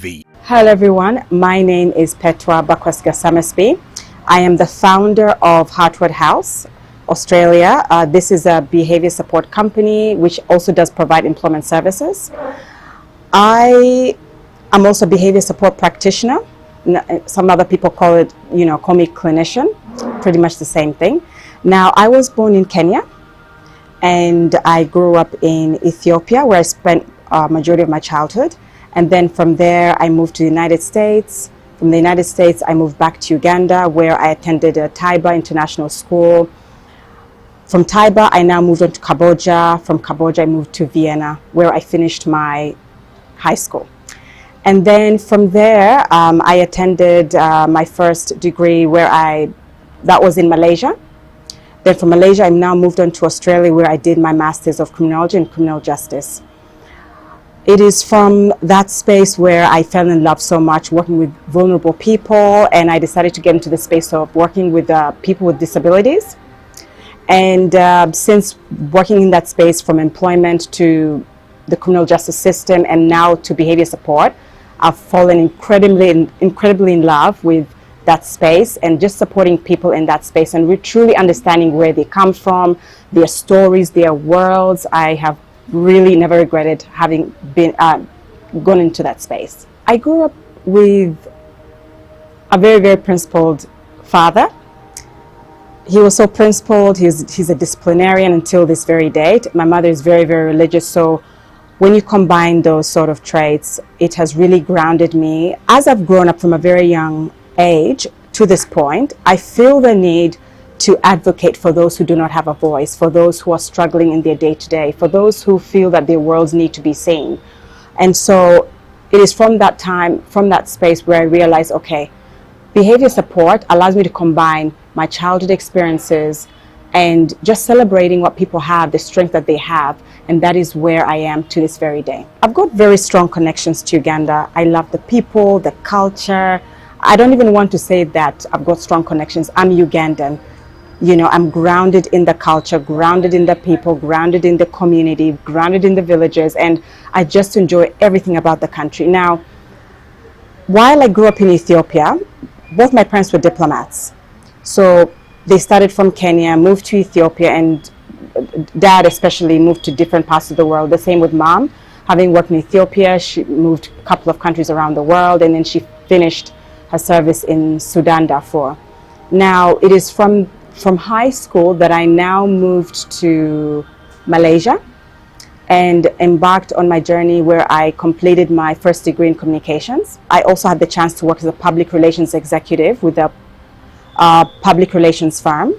Hello everyone, my name is Petra Bakwaska Summersby. I am the founder of Heartwood House, Australia. This is a behavior support company which also does provide employment services. I am also a behavior support practitioner. Some other people call it, call me clinician, pretty much the same thing. Now, I was born in Kenya and I grew up in Ethiopia where I spent a majority of my childhood. And then from there, I moved to the United States. From the United States, I moved back to Uganda, where I attended a Taiba International School. From Taiba, I now moved on to Kamboja. From Kamboja, I moved to Vienna, where I finished my high school. And then from there, I attended my first degree that was in Malaysia. Then from Malaysia, I now moved on to Australia, where I did my Masters of Criminology and Criminal Justice. It is from that space where I fell in love so much working with vulnerable people, and I decided to get into the space of working with people with disabilities. And since working in that space, from employment to the criminal justice system and now to behavior support, I've fallen incredibly in love with that space and just supporting people in that space and truly understanding where they come from, their stories, their worlds. I have really never regretted having been gone into that space. I grew up with a very, very principled father. He was so principled. He's a disciplinarian until this very date. My mother is very, very religious. So when you combine those sort of traits, it has really grounded me. As I've grown up from a very young age to this point, I feel the need to advocate for those who do not have a voice, for those who are struggling in their day-to-day, for those who feel that their worlds need to be seen. And so it is from that time, from that space where I realized, okay, behavior support allows me to combine my childhood experiences and just celebrating what people have, the strength that they have, and that is where I am to this very day. I've got very strong connections to Uganda. I love the people, the culture. I don't even want to say that I've got strong connections. I'm Ugandan. I'm grounded in the culture, grounded in the people, grounded in the community, grounded in the villages, and I just enjoy everything about the country. Now, while I grew up in Ethiopia, both my parents were diplomats. So they started from Kenya, moved to Ethiopia, and dad especially moved to different parts of the world. The same with mom. Having worked in Ethiopia, she moved a couple of countries around the world, and then she finished her service in Sudan, Darfur. Now, it is from high school that I now moved to Malaysia and embarked on my journey where I completed my first degree in communications. I also had the chance to work as a public relations executive with a public relations firm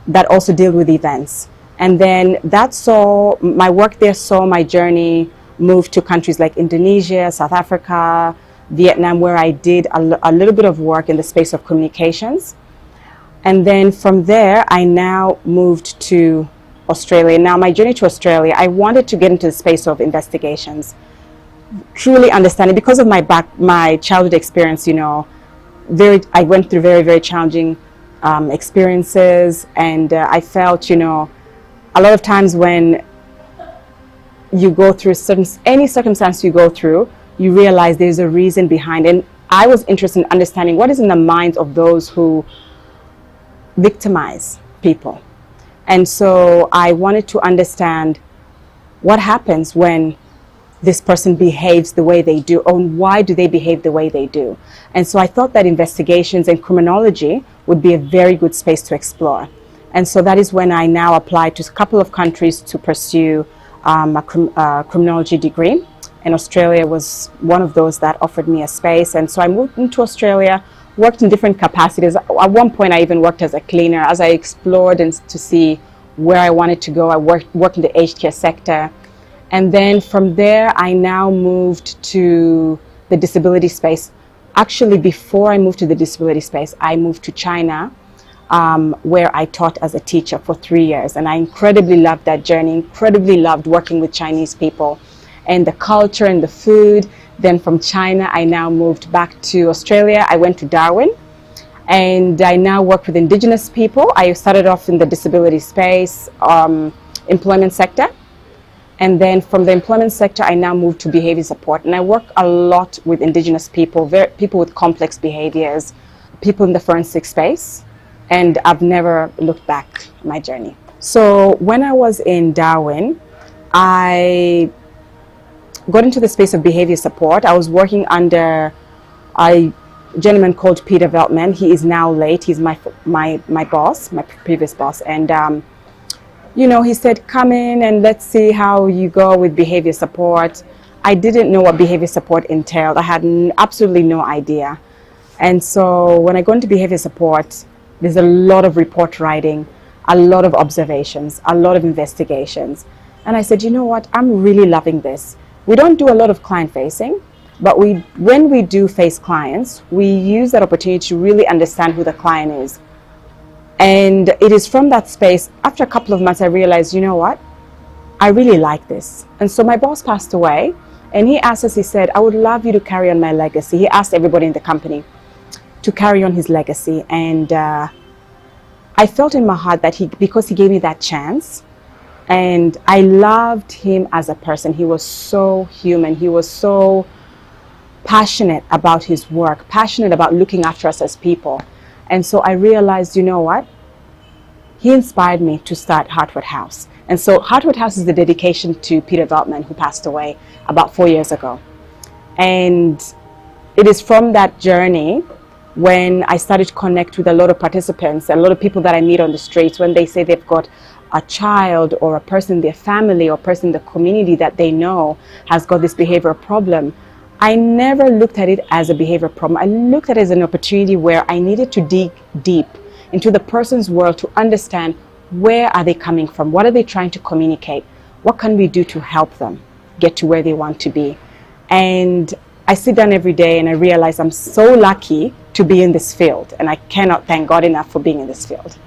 that also dealt with events. And then my work there saw my journey move to countries like Indonesia, South Africa, Vietnam, where I did a little bit of work in the space of communications. And then from there, I now moved to Australia. Now, my journey to Australia, I wanted to get into the space of investigations, truly understanding, because of my childhood experience, I went through very, very challenging experiences. And I felt, a lot of times when you go through any circumstance you go through, you realize there's a reason behind it. And I was interested in understanding what is in the minds of those who victimize people. And so I wanted to understand what happens when this person behaves the way they do, or why do they behave the way they do. And so I thought that investigations and criminology would be a very good space to explore. And so that is when I now applied to a couple of countries to pursue a criminology degree. And Australia was one of those that offered me a space. And so I moved into Australia, worked in different capacities. At one point, I even worked as a cleaner as I explored and to see where I wanted to go. I worked in the aged care sector. And then from there, I now moved to the disability space. Actually, before I moved to the disability space, I moved to China, where I taught as a teacher for 3 years. And I incredibly loved that journey, incredibly loved working with Chinese people and the culture and the food. Then from China, I now moved back to Australia. I went to Darwin, and I now work with Indigenous people. I started off in the disability space, employment sector. And then from the employment sector, I now moved to behavior support. And I work a lot with Indigenous people, people with complex behaviors, people in the forensic space. And I've never looked back in my journey. So when I was in Darwin, I got into the space of behavior support. I was working under a gentleman called Peter Veltman. He is now late. He's my boss, my previous boss. And you know, he said, come in and let's see how you go with behavior support. I didn't know what behavior support entailed. I had absolutely no idea. And so when I go into behavior support, there's a lot of report writing, a lot of observations, a lot of investigations. And I said, you know what, I'm really loving this. We don't do a lot of client facing, but when we do face clients, we use that opportunity to really understand who the client is. And it is from that space, after a couple of months, I realized, you know what, I really like this. And so my boss passed away, and he asked us, he said, I would love you to carry on my legacy. He asked everybody in the company to carry on his legacy. And I felt in my heart that because he gave me that chance, and I loved him as a person. He was so human. He was so passionate about his work, passionate about looking after us as people. And so I realized, you know what? He inspired me to start Heartwood House. And so Heartwood House is the dedication to Peter Veltman, who passed away about 4 years ago. And it is from that journey when I started to connect with a lot of participants, a lot of people that I meet on the streets, when they say they've got a child or a person in their family or a person in the community that they know has got this behavioral problem. I never looked at it as a behavior problem. I looked at it as an opportunity where I needed to dig deep into the person's world to understand where are they coming from, what are they trying to communicate, what can we do to help them get to where they want to be. And I sit down every day and I realize I'm so lucky to be in this field, and I cannot thank God enough for being in this field.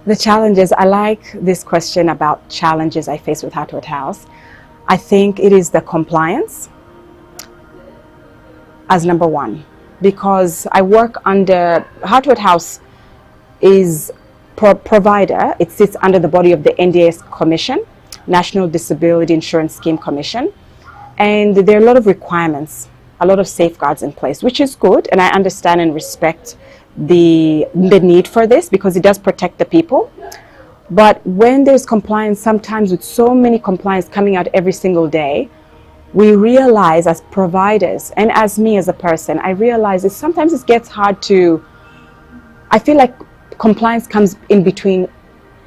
The challenges, I like this question about challenges I face with Heartwood House. I think it is the compliance as number one, because I work under Heartwood House is provider. It sits under the body of the NDIS Commission, National Disability Insurance Scheme Commission, and there are a lot of requirements, a lot of safeguards in place, which is good, and I understand and respect the need for this because it does protect the people. But when there's compliance, sometimes with so many compliance coming out every single day, we realize as providers, and as me as a person, I realize that sometimes it gets hard to, I feel like compliance comes in between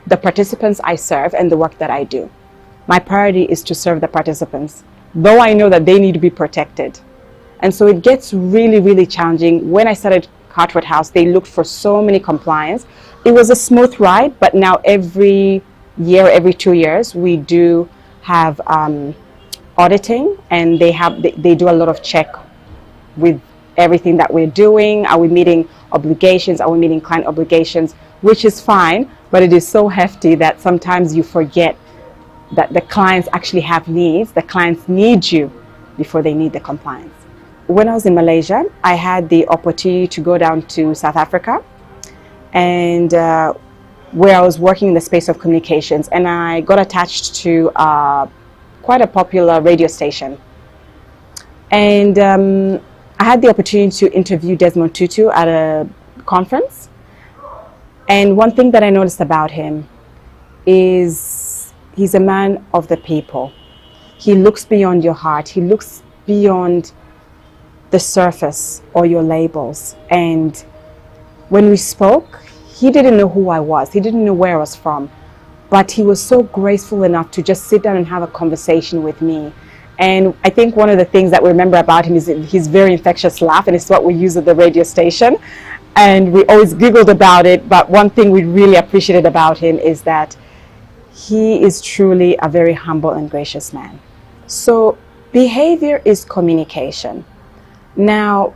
the participants I serve and the work that I do. My priority is to serve the participants, though I know that they need to be protected. And so it gets really, really challenging. When I started Heartwood House, they looked for so many compliance. It was a smooth ride, but now every year, every 2 years, we do have auditing, and they do a lot of check with everything that we're doing. Are we meeting obligations? Are we meeting client obligations? Which is fine, but it is so hefty that sometimes you forget that the clients actually have needs. The clients need you before they need the compliance. When I was in Malaysia, I had the opportunity to go down to South Africa, and where I was working in the space of communications, and I got attached to quite a popular radio station. And I had the opportunity to interview Desmond Tutu at a conference. And one thing that I noticed about him is he's a man of the people. He looks beyond your heart. He looks beyond the surface or your labels. And when we spoke, he didn't know who I was. He didn't know where I was from. But he was so graceful enough to just sit down and have a conversation with me. And I think one of the things that we remember about him is his very infectious laugh, and it's what we use at the radio station. And we always giggled about it, but one thing we really appreciated about him is that he is truly a very humble and gracious man. So behavior is communication. Now,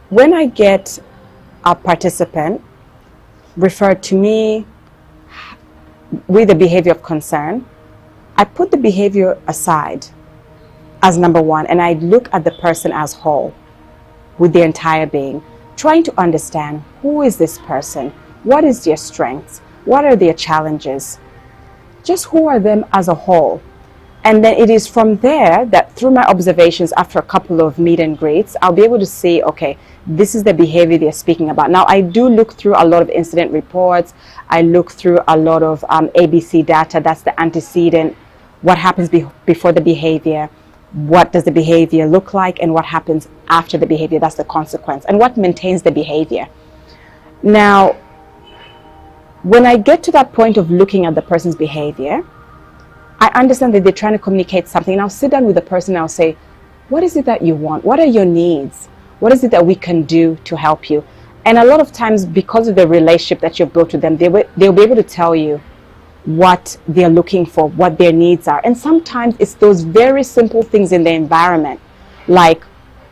when I get a participant referred to me with a behavior of concern, I put the behavior aside as number one, and I look at the person as whole, with their entire being, trying to understand who is this person, what is their strengths, what are their challenges, just who are them as a whole. And then it is from there that through my observations after a couple of meet and greets, I'll be able to see, okay, this is the behavior they're speaking about. Now, I do look through a lot of incident reports. I look through a lot of ABC data. That's the antecedent. What happens before the behavior? What does the behavior look like? And what happens after the behavior? That's the consequence. And what maintains the behavior? Now, when I get to that point of looking at the person's behavior, I understand that they're trying to communicate something, and I'll sit down with the person and I'll say, what is it that you want? What are your needs? What is it that we can do to help you? And a lot of times, because of the relationship that you've built with them, they'll be able to tell you what they're looking for, what their needs are. And sometimes it's those very simple things in the environment, like,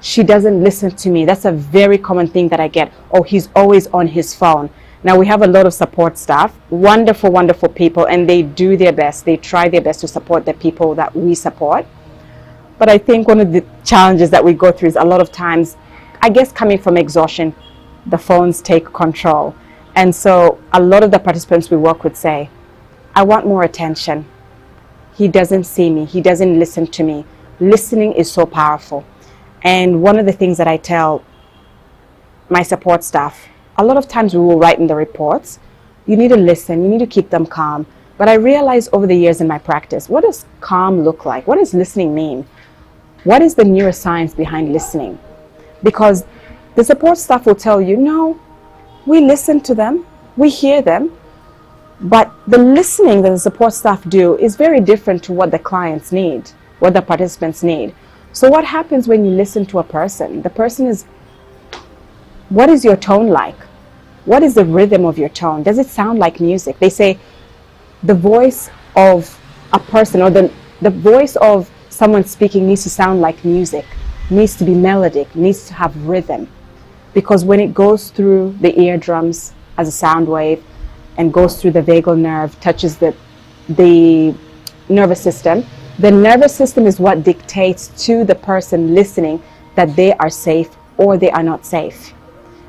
she doesn't listen to me. That's a very common thing that I get. Oh, he's always on his phone. Now, we have a lot of support staff, wonderful, wonderful people, and they do their best. They try their best to support the people that we support. But I think one of the challenges that we go through is a lot of times, I guess coming from exhaustion, the phones take control. And so a lot of the participants we work with say, I want more attention. He doesn't see me. He doesn't listen to me. Listening is so powerful. And one of the things that I tell my support staff, a lot of times we will write in the reports, you need to listen, you need to keep them calm. But I realized over the years in my practice, what does calm look like? What does listening mean? What is the neuroscience behind listening? Because the support staff will tell you, no, we listen to them, we hear them, but the listening that the support staff do is very different to what the clients need, what the participants need. So what happens when you listen to a person? The person is, what is your tone like? What is the rhythm of your tone? Does it sound like music? They say the voice of a person, or the voice of someone speaking, needs to sound like music, needs to be melodic, needs to have rhythm. Because when it goes through the eardrums as a sound wave and goes through the vagal nerve, touches the nervous system, the nervous system is what dictates to the person listening that they are safe or they are not safe.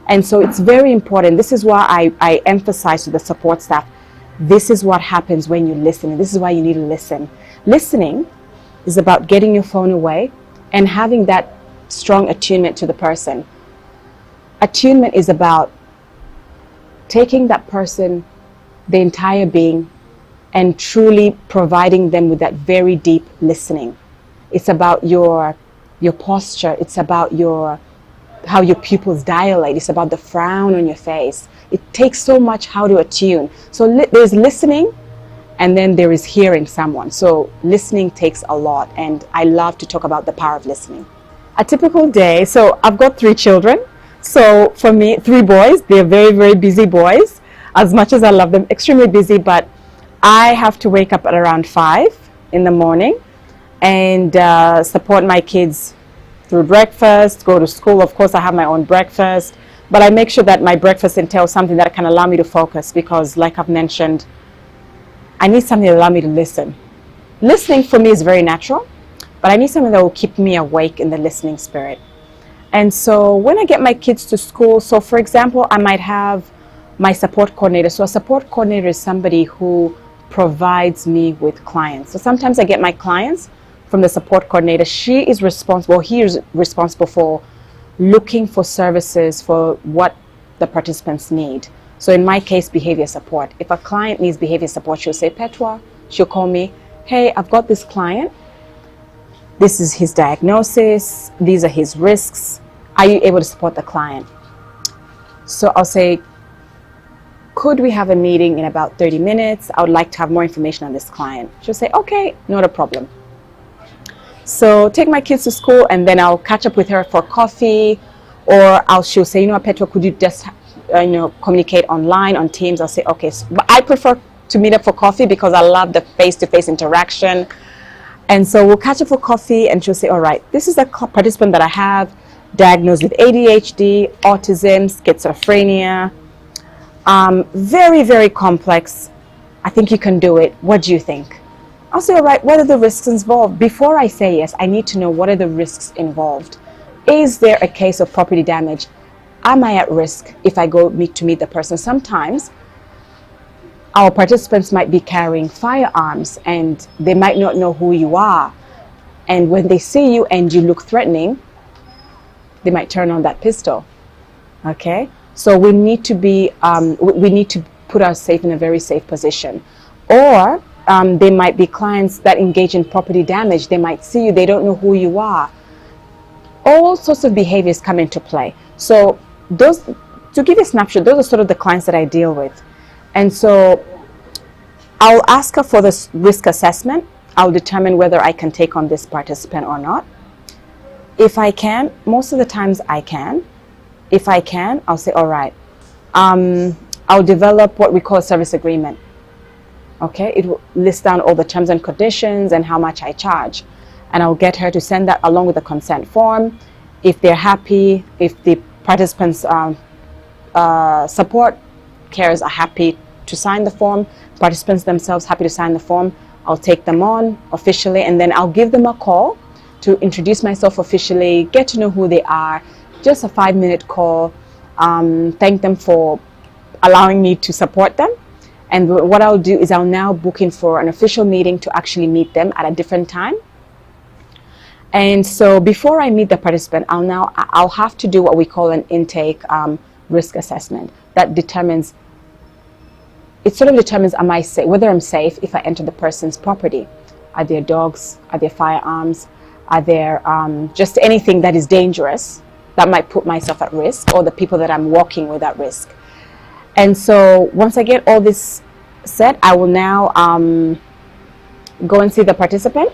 And so it's very important. This is why I emphasize to the support staff, this is what happens when you listen. This is why you need to listen. Listening is about getting your phone away and having that strong attunement to the person. Attunement is about taking that person, the entire being, and truly providing them with that very deep listening. It's about your posture. It's about how your pupils dilate. It's about the frown on your face. It takes so much how to attune. So there's listening, and then there is hearing someone. So listening takes a lot, and I love to talk about the power of listening. A typical day, so I've got 3 children. So for me, 3 boys, they're very, very busy boys. As much as I love them, extremely busy, but I have to wake up at around 5 in the morning and support my kids through breakfast, go to school. Of course, I have my own breakfast, but I make sure that my breakfast entails something that can allow me to focus, because like I've mentioned, I need something to allow me to listen. Listening for me is very natural, but I need something that will keep me awake in the listening spirit. And so when I get my kids to school, so for example, I might have my support coordinator. So a support coordinator is somebody who provides me with clients. So sometimes I get my clients from the support coordinator. He is responsible for looking for services for what the participants need. So in my case, behavior support. If a client needs behavior support, she'll say, Petwa, she'll call me, hey, I've got this client. This is his diagnosis. These are his risks. Are you able to support the client? So I'll say, could we have a meeting in about 30 minutes? I would like to have more information on this client. She'll say, okay, not a problem. So take my kids to school, and then I'll catch up with her for coffee, or she'll say, Petwa, could you just communicate online on Teams? I'll say, okay. But I prefer to meet up for coffee because I love the face-to-face interaction. And so we'll catch up for coffee, and she'll say, all right, this is a participant that I have diagnosed with ADHD, autism, schizophrenia, very, very complex. I think you can do it. What do you think? I'll say, all right, what are the risks involved? Before I say yes, I need to know, what are the risks involved? Is there a case of property damage? Am I at risk if I go to meet the person? Sometimes our participants might be carrying firearms and they might not know who you are. And when they see you and you look threatening, they might turn on that pistol. Okay? So we need to be, we need to put ourselves in a very safe position. Or they might be clients that engage in property damage. They might see you, they don't know who you are. All sorts of behaviors come into play. So those, to give you a snapshot, those are sort of the clients that I deal with. And so I'll ask her for this risk assessment. I'll determine whether I can take on this participant or not. If I can, most of the times I can. If I can, I'll say, all right. I'll develop what we call a service agreement. Okay, it will list down all the terms and conditions and how much I charge. And I'll get her to send that along with the consent form. If they're happy, if the participants' support carers are happy to sign the form, participants themselves happy to sign the form, I'll take them on officially, and then I'll give them a call to introduce myself officially, get to know who they are, just a 5-minute call, thank them for allowing me to support them. And what I'll do is I'll now book in for an official meeting to actually meet them at a different time. And so before I meet the participant, I'll have to do what we call an intake risk assessment. That determines, it sort of determines am I safe, whether I'm safe if I enter the person's property. Are there dogs? Are there firearms? Are there just anything that is dangerous that might put myself at risk, or the people that I'm walking with at risk? And so once I get all this set, I will now go and see the participant.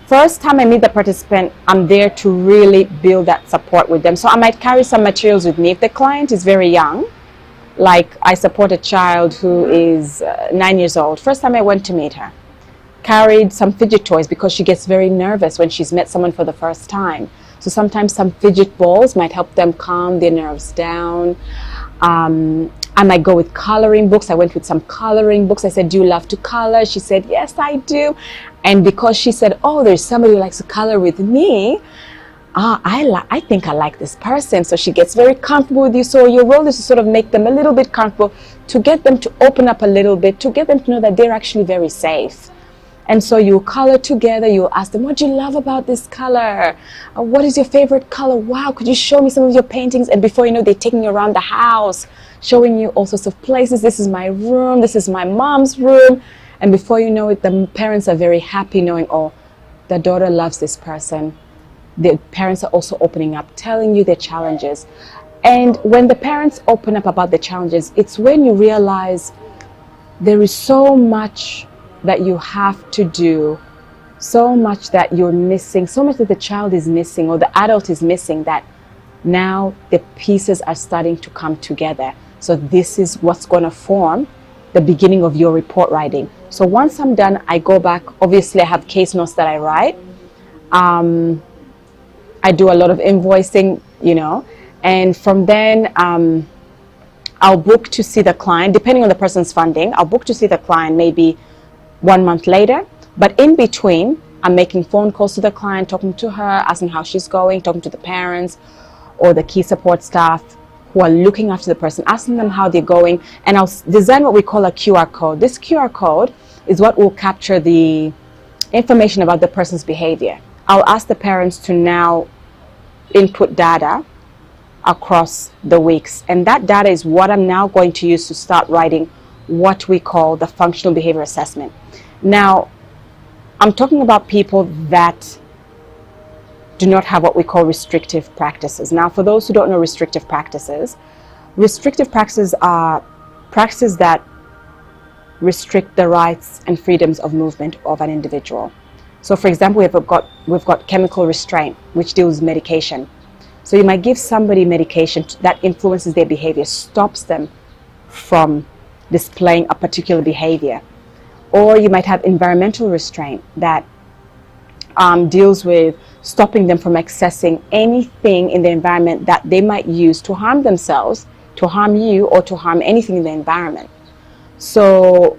First time I meet the participant, I'm there to really build that support with them. So I might carry some materials with me. If the client is very young, like I support a child who is 9 years old. First time I went to meet her, carried some fidget toys because she gets very nervous when she's met someone for the first time. So sometimes some fidget balls might help them calm their nerves down. I might go with coloring books. I went with some coloring books. I said, do you love to color? She said, yes, I do. And because she said, oh, there's somebody who likes to color with me, I think I like this person. So she gets very comfortable with you. So your role is to sort of make them a little bit comfortable, to get them to open up a little bit, to get them to know that they're actually very safe. And so you color together, you ask them, what do you love about this color? What is your favorite color? Wow, could you show me some of your paintings? And before you know, they're taking you around the house, showing you all sorts of places. This is my room, this is my mom's room. And before you know it, the parents are very happy knowing, oh, the daughter loves this person. The parents are also opening up, telling you their challenges. And when the parents open up about the challenges, it's when you realize there is so much that you have to do, so much that you're missing, so much that the child is missing or the adult is missing, that now the pieces are starting to come together. So this is what's going to form the beginning of your report writing. So once I'm done, I go back. Obviously, I have case notes that I write. I do a lot of invoicing, you know, and from then I'll book to see the client, depending on the person's funding. I'll book to see the client maybe 1 month later, but in between, I'm making phone calls to the client, talking to her, asking how she's going, talking to the parents or the key support staff who are looking after the person, asking them how they're going, and I'll design what we call a QR code. This QR code is what will capture the information about the person's behavior. I'll ask the parents to now input data across the weeks, and that data is what I'm now going to use to start writing what we call the functional behavior assessment. Now, I'm talking about people that do not have what we call restrictive practices. Now, for those who don't know restrictive practices are practices that restrict the rights and freedoms of movement of an individual. So, for example, we've got chemical restraint, which deals with medication. So you might give somebody medication that influences their behavior, stops them from displaying a particular behavior. Or you might have environmental restraint that deals with stopping them from accessing anything in the environment that they might use to harm themselves, to harm you, or to harm anything in the environment. So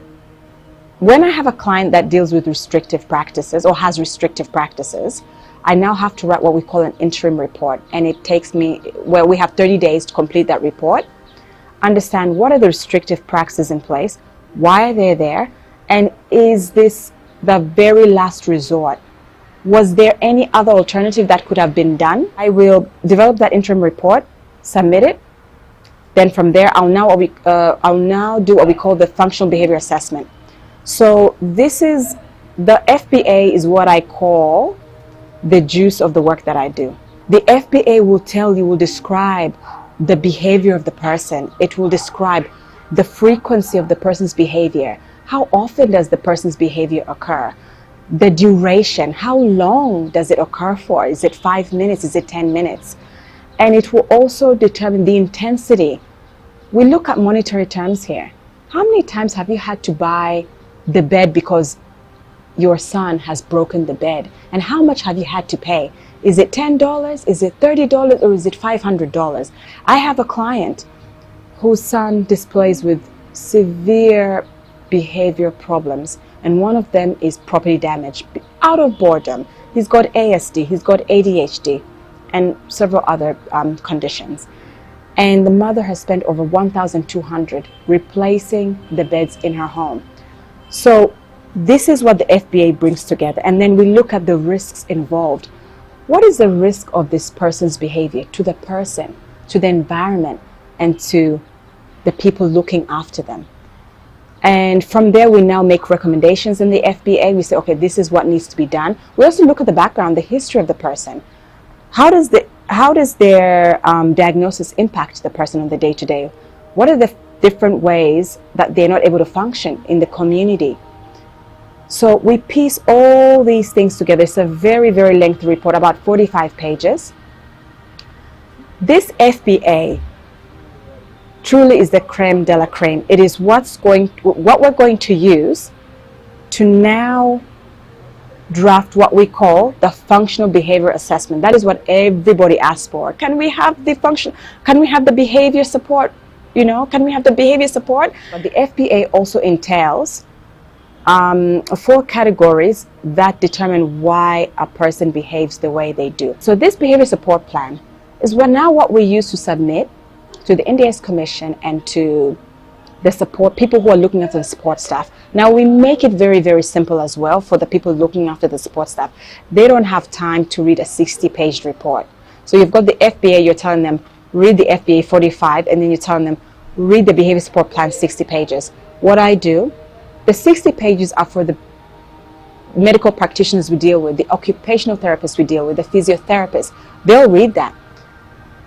when I have a client that deals with restrictive practices or has restrictive practices, I now have to write what we call an interim report, and it takes me, well, we have 30 days to complete that report, understand what are the restrictive practices in place, Why are they there? And is this the very last resort? Was there any other alternative that could have been done? I will develop that interim report, submit it. Then from there, I'll now do what we call the functional behavior assessment. So this is, the FBA is what I call the juice of the work that I do. The FBA will describe the behavior of the person. It will describe the frequency of the person's behavior. How often does the person's behavior occur? The duration, how long does it occur for? Is it 5 minutes? Is it 10 minutes? And it will also determine the intensity. We look at monetary terms here. How many times have you had to buy the bed because your son has broken the bed? And how much have you had to pay? Is it $10? Is it $30? Or is it $500? I have a client whose son displays with severe behavior problems, and one of them is property damage out of boredom. He's got ASD, he's got ADHD, and several other conditions. And the mother has spent over $1,200 replacing the beds in her home. So this is what the FBA brings together. And then we look at the risks involved. What is the risk of this person's behavior to the person, to the environment, and to the people looking after them? And from there, we now make recommendations in the FBA. We say, okay, this is what needs to be done. We also look at the background, the history of the person. How does their diagnosis impact the person on the day-to-day? What are the different ways that they're not able to function in the community? So we piece all these things together. It's a very, very lengthy report, about 45 pages. This FBA truly is the creme de la creme. It is what we're going to use to now draft what we call the functional behavior assessment. That is what everybody asks for. Can we have the behavior support? Can we have the behavior support? But the FBA also entails 4 categories that determine why a person behaves the way they do. So this behavior support plan is what we use to submit to the NDIS Commission and to the support people who are looking after the support staff. Now we make it very, very simple as well for the people looking after the support staff. They don't have time to read a 60-page report. So you've got the FBA, you're telling them, read the FBA 45, and then you're telling them, read the behavior support plan 60 pages. What I do, the 60 pages are for the medical practitioners we deal with, the occupational therapists we deal with, the physiotherapists. They'll read that.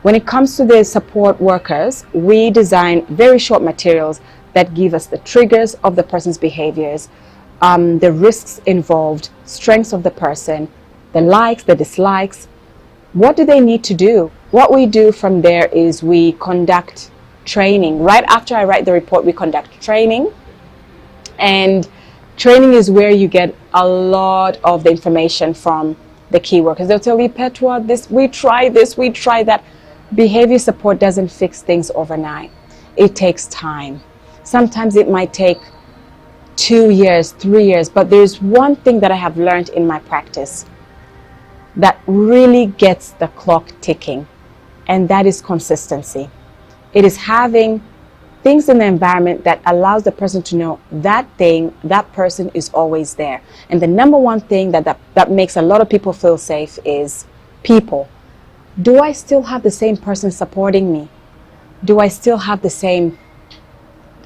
When it comes to the support workers, we design very short materials that give us the triggers of the person's behaviors, the risks involved, strengths of the person, the likes, the dislikes. What do they need to do? What we do from there is we conduct training. Right after I write the report, we conduct training. And training is where you get a lot of the information from the key workers. They'll tell you, Petra, we try this, we try that. Behavior support doesn't fix things overnight. It takes time. Sometimes it might take 2 years, 3 years, but there's one thing that I have learned in my practice that really gets the clock ticking, and that is consistency. It is having things in the environment that allows the person to know that person is always there. And the number one thing that makes a lot of people feel safe is people. Do I still have the same person supporting me? Do I still have am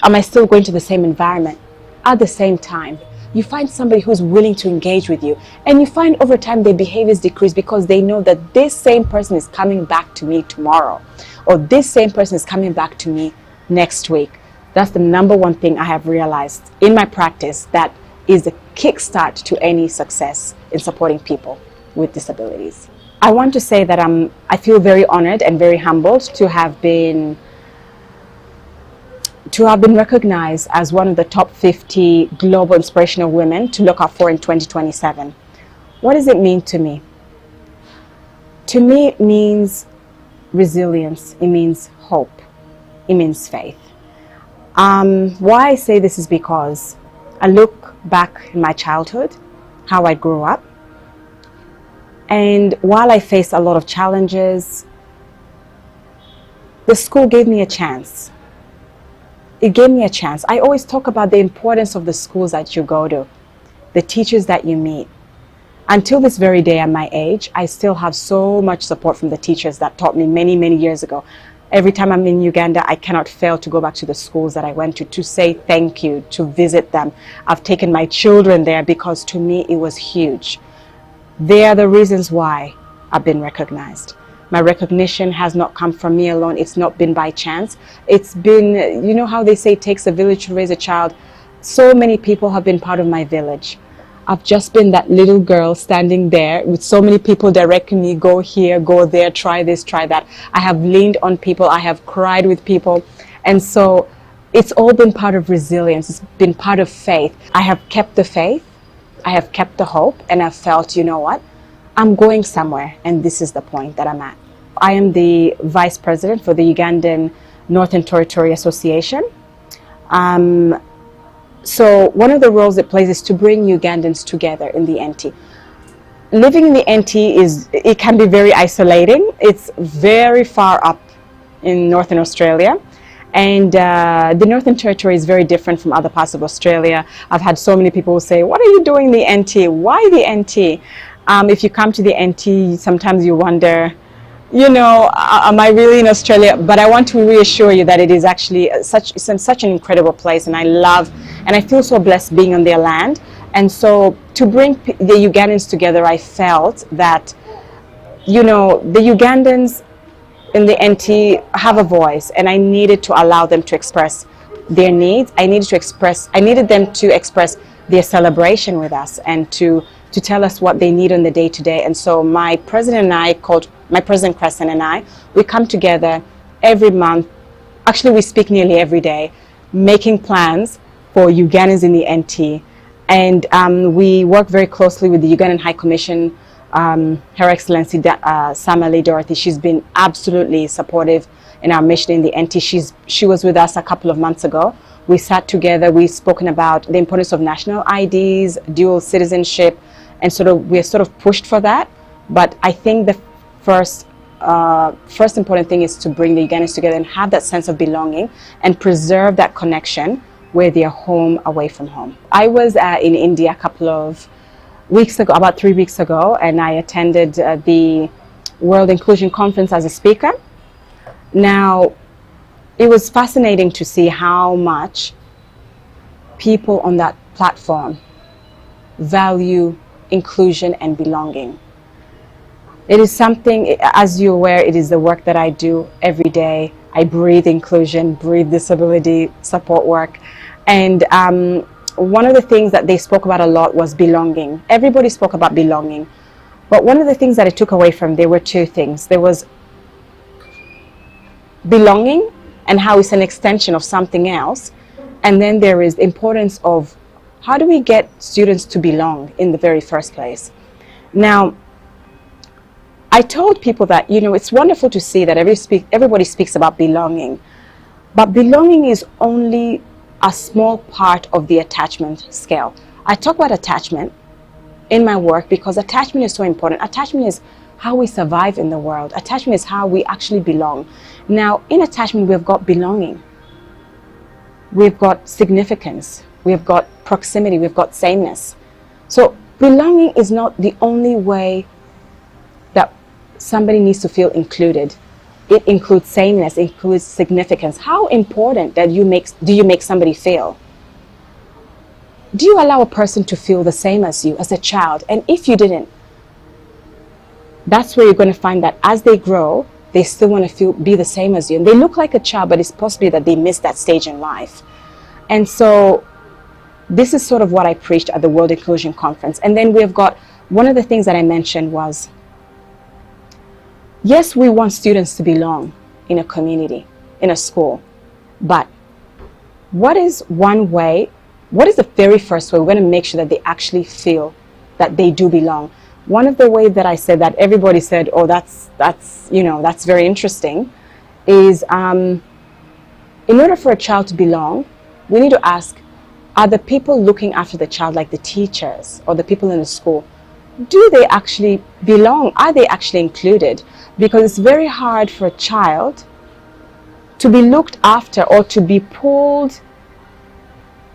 I still going to the same environment at the same time? You find somebody who's willing to engage with you, and you find over time their behaviors decrease because they know that this same person is coming back to me tomorrow, or this same person is coming back to me next week. That's the number one thing I have realized in my practice that is the kickstart to any success in supporting people with disabilities. I want to say that I feel very honored and very humbled to have been recognized as one of the top 50 global inspirational women to look out for in 2027. What does it mean to me? To me, it means resilience. It means hope. It means faith. Why I say this is because I look back in my childhood, how I grew up. And while I faced a lot of challenges, the school gave me a chance. it gave me a chance. I always talk about the importance of the schools that you go to, the teachers that you meet. Until this very day at my age, I still have so much support from the teachers that taught me many, many years ago. Every time I'm in Uganda, I cannot fail to go back to the schools that I went to say thank you, to visit them. I've taken my children there because to me it was huge. They are the reasons why I've been recognized. My recognition has not come from me alone. It's not been by chance. It's been, you know how they say it takes a village to raise a child? So many people have been part of my village. I've just been that little girl standing there with so many people directing me, go here, go there, try this, try that. I have leaned on people. I have cried with people. And so it's all been part of resilience. It's been part of faith. I have kept the faith. I have kept the hope. And I've felt, you know what? I'm going somewhere. And this is the point that I'm at. I am the vice president for the Ugandan Northern Territory Association. So one of the roles it plays is to bring Ugandans together in the NT. Living in the NT it can be very isolating. It's very far up in Northern Australia. And the Northern Territory is very different from other parts of Australia. I've had so many people say, what are you doing in the NT? Why the NT? If you come to the NT, sometimes you wonder, you know, am I really in Australia? But I want to reassure you that it is actually such an incredible place, and I love and I feel so blessed being on their land. And so to bring the Ugandans together, I felt that, you know, the Ugandans in the NT have a voice, and I needed to allow them to express their needs. I needed them to express their celebration with us and to tell us what they need on the day-to-day. And so my president Crescent and I, we come together every month. Actually, we speak nearly every day, making plans for Ugandans in the NT. And we work very closely with the Ugandan High Commission, Her Excellency Samali Dorothy. She's been absolutely supportive in our mission in the NT. She was with us a couple of months ago. We sat together, we've spoken about the importance of national IDs, dual citizenship, and we're sort of pushed for that. But I think the first important thing is to bring the Ugandans together and have that sense of belonging and preserve that connection where they are home away from home. I was in India a couple of weeks ago, about 3 weeks ago, and I attended the World Inclusion Conference as a speaker. Now, it was fascinating to see how much people on that platform value inclusion and belonging. It is something, as you're aware, it is the work that I do every day. I breathe inclusion, breathe disability support work. And one of the things that they spoke about a lot was belonging. Everybody spoke about belonging. But one of the things that I took away from there were two things. There was belonging and how it's an extension of something else. And then there is the importance of how do we get students to belong in the very first place. Now, I told people that, you know, it's wonderful to see that everybody speaks about belonging, but belonging is only a small part of the attachment scale. I talk about attachment in my work because attachment is so important. Attachment is how we survive in the world. Attachment is how we actually belong. Now, in attachment, we've got belonging. We've got significance. We've got proximity. We've got sameness. So belonging is not the only way that somebody needs to feel included. It includes sameness, it includes significance. How important do you make somebody feel? Do you allow a person to feel the same as you as a child? And if you didn't, that's where you're going to find that as they grow, they still want to be the same as you. And they look like a child, but it's possibly that they missed that stage in life. And so this is sort of what I preached at the World Inclusion Conference. And then we've got, one of the things that I mentioned was, yes, we want students to belong in a community, in a school, but what is the very first way we're going to make sure that they actually feel that they do belong? One of the ways that I said that everybody said, oh, that's very interesting, is in order for a child to belong, we need to ask, are the people looking after the child, like the teachers or the people in the school, do they actually belong? Are they actually included? Because it's very hard for a child to be looked after or to be pulled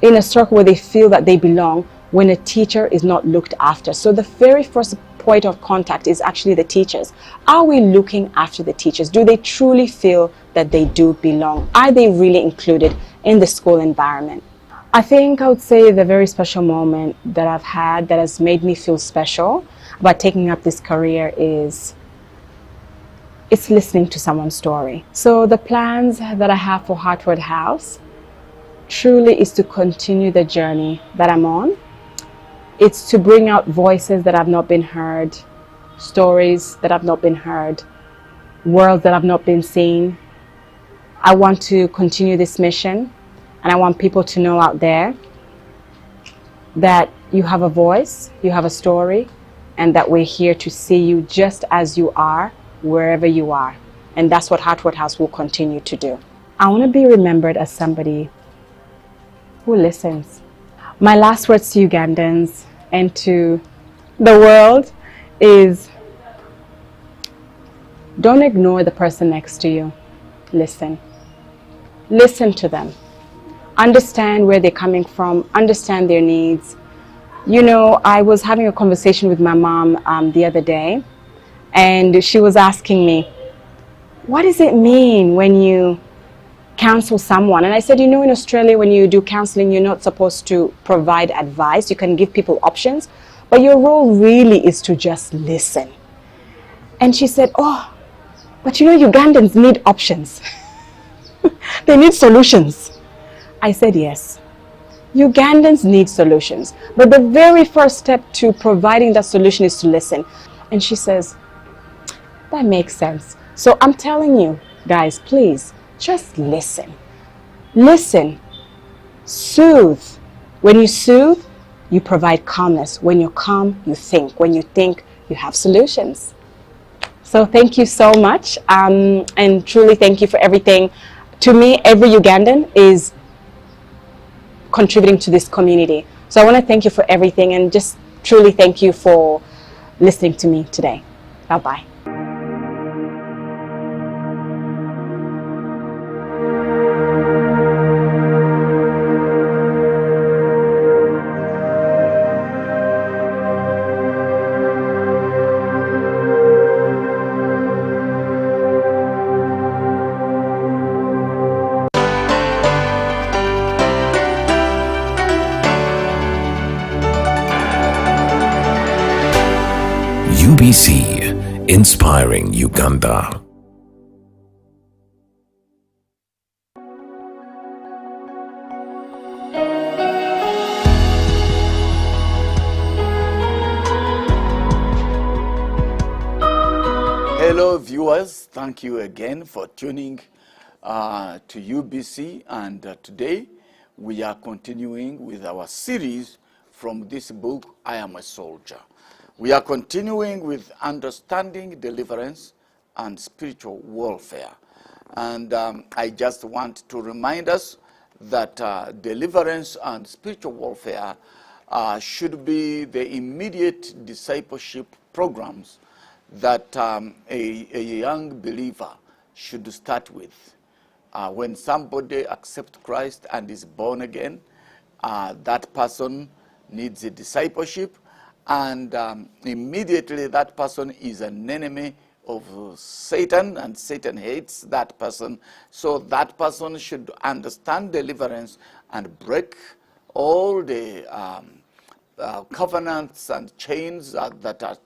in a circle where they feel that they belong when a teacher is not looked after. So the very first point of contact is actually the teachers. Are we looking after the teachers? Do they truly feel that they do belong? Are they really included in the school environment? I think I would say the very special moment that I've had that has made me feel special about taking up this career is it's listening to someone's story. So the plans that I have for Hartwood House truly is to continue the journey that I'm on. It's to bring out voices that have not been heard, stories that have not been heard, worlds that have not been seen. I want to continue this mission, and I want people to know out there that you have a voice, you have a story, and that we're here to see you just as you are, wherever you are. And that's what Hartwood House will continue to do. I want to be remembered as somebody who listens. My last words to Ugandans and to the world is, don't ignore the person next to you. Listen. Listen to them. Understand where they're coming from. Understand their needs. You know, I was having a conversation with my mom the other day, and she was asking me, what does it mean when you counsel someone? And I said, you know, in Australia, when you do counseling, you're not supposed to provide advice. You can give people options, but your role really is to just listen. And she said, oh, but you know, Ugandans need options. They need solutions. I said, yes, Ugandans need solutions, but the very first step to providing that solution is to listen. And she says, that makes sense. So I'm telling you guys, please, just listen. Listen. Soothe. When you soothe, you provide calmness. When you're calm, you think. When you think, you have solutions. So thank you so much. And truly thank you for everything. To me, every Ugandan is contributing to this community. So I want to thank you for everything and just truly thank you for listening to me today. Bye-bye. UBC, inspiring Uganda. Hello viewers, thank you again for tuning to UBC, and today we are continuing with our series from this book, I Am a Soldier. We are continuing with understanding deliverance and spiritual warfare. And I just want to remind us that deliverance and spiritual warfare should be the immediate discipleship programs that a young believer should start with. When somebody accepts Christ and is born again, that person needs a discipleship, and immediately that person is an enemy of Satan, and Satan hates that person. So that person should understand deliverance and break all the covenants and chains that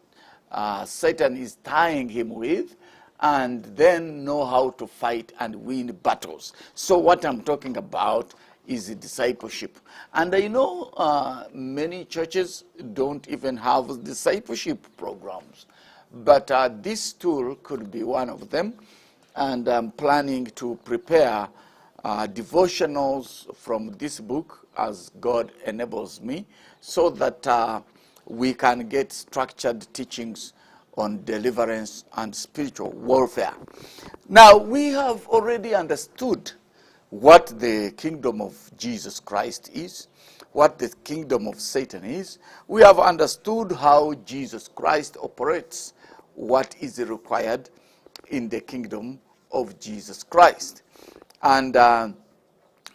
Satan is tying him with, and then know how to fight and win battles. So what I'm talking about is discipleship. And I know many churches don't even have discipleship programs, but this tool could be one of them. And I'm planning to prepare devotionals from this book as God enables me, so that we can get structured teachings on deliverance and spiritual warfare. Now, we have already understood what the kingdom of Jesus Christ is, what the kingdom of Satan is. We have understood how Jesus Christ operates, what is required in the kingdom of Jesus Christ. And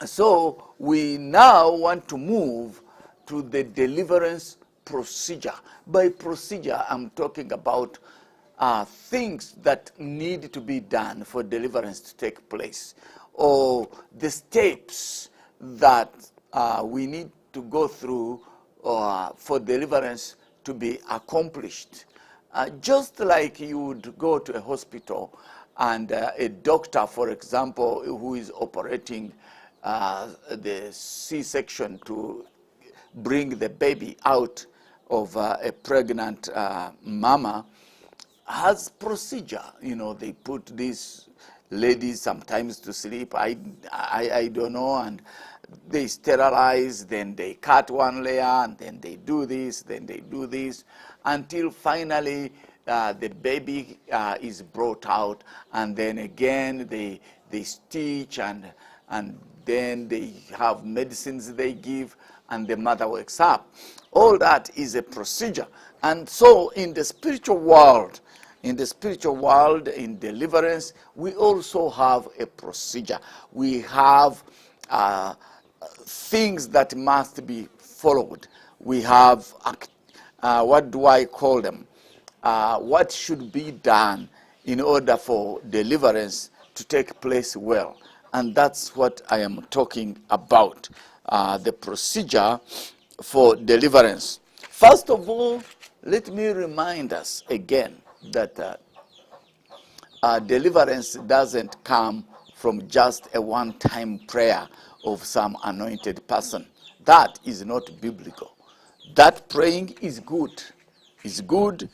so we now want to move to the deliverance procedure. By procedure, I'm talking about things that need to be done for deliverance to take place, or the steps that we need to go through for deliverance to be accomplished. Just like you would go to a hospital and a doctor, for example, who is operating the C-section to bring the baby out of a pregnant mama, has procedure. You know, they put these ladies sometimes to sleep, I don't know, and they sterilize, then they cut one layer, and then they do this, then they do this, until finally the baby is brought out, and then again they stitch, and then they have medicines they give, and the mother wakes up. All that is a procedure. And so in the spiritual world, in deliverance, we also have a procedure. We have things that must be followed. We have, what do I call them? What should be done in order for deliverance to take place well. And that's what I am talking about, the procedure for deliverance. First of all, let me remind us again that deliverance doesn't come from just a one-time prayer of some anointed person. That is not biblical. That praying is good. It's good,